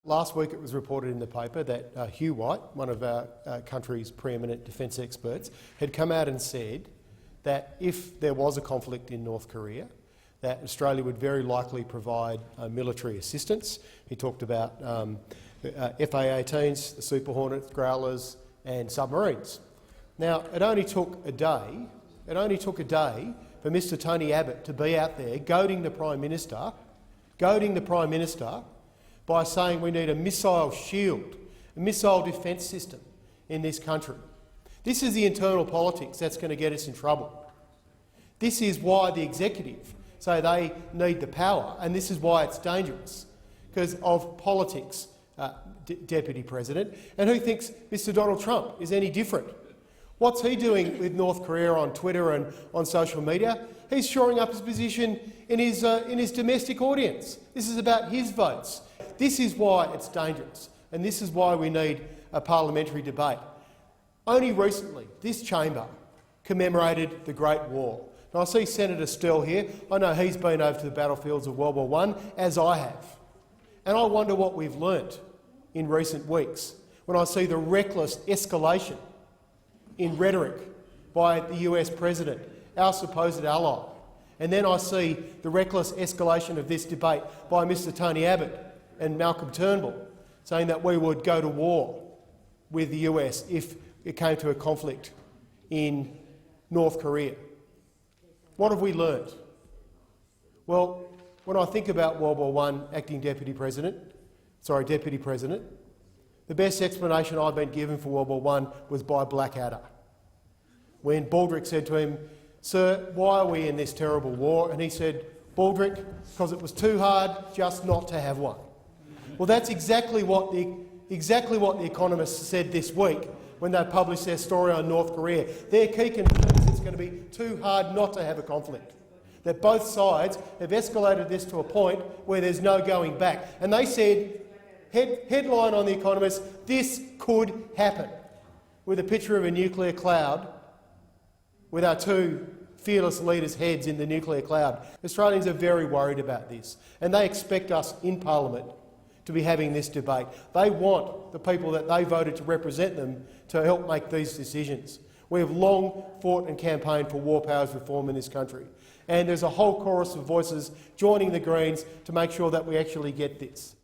Last week it was reported in the paper that Hugh White, one of our country's preeminent defence experts, had come out and said that if there was a conflict in North Korea, that Australia would very likely provide military assistance. He talked about FA-18s, the Super Hornets, Growlers and submarines. Now, it only took a day for Mr Tony Abbott to be out there goading the Prime Minister by saying we need a missile shield, a missile defence system in this country. This is the internal politics that's going to get us in trouble. This is why the executive say they need the power, and this is why it's dangerous, because of politics, Deputy President. And who thinks Mr Donald Trump is any different? What's he doing with North Korea on Twitter and on social media? He's shoring up his position in his domestic audience. This is about his votes. This is why it's dangerous, and this is why we need a parliamentary debate. Only recently, this chamber commemorated the Great War. Now, I see Senator Sterl here. I know he's been over to the battlefields of World War I, as I have. And I wonder what we've learnt in recent weeks when I see the reckless escalation in rhetoric by the US President, our supposed ally. And then I see the reckless escalation of this debate by Mr Tony Abbott and Malcolm Turnbull, saying that we would go to war with the US if it came to a conflict in North Korea. What have we learnt? Well, when I think about World War I, Deputy President, the best explanation I've been given for World War I was by Blackadder, when Baldrick said to him, "Sir, why are we in this terrible war?" And he said, "Baldrick, because it was too hard just not to have one." Well, that's exactly what the Economist said this week when they published their story on North Korea. Their key concern is it's going to be too hard not to have a conflict, that both sides have escalated this to a point where there's no going back. And they said, headline on The Economist, "This could happen," with a picture of a nuclear cloud with our two fearless leaders' heads in the nuclear cloud. Australians are very worried about this, and they expect us in Parliament to be having this debate. They want the people that they voted to represent them to help make these decisions. We have long fought and campaigned for war powers reform in this country, and there's a whole chorus of voices joining the Greens to make sure that we actually get this.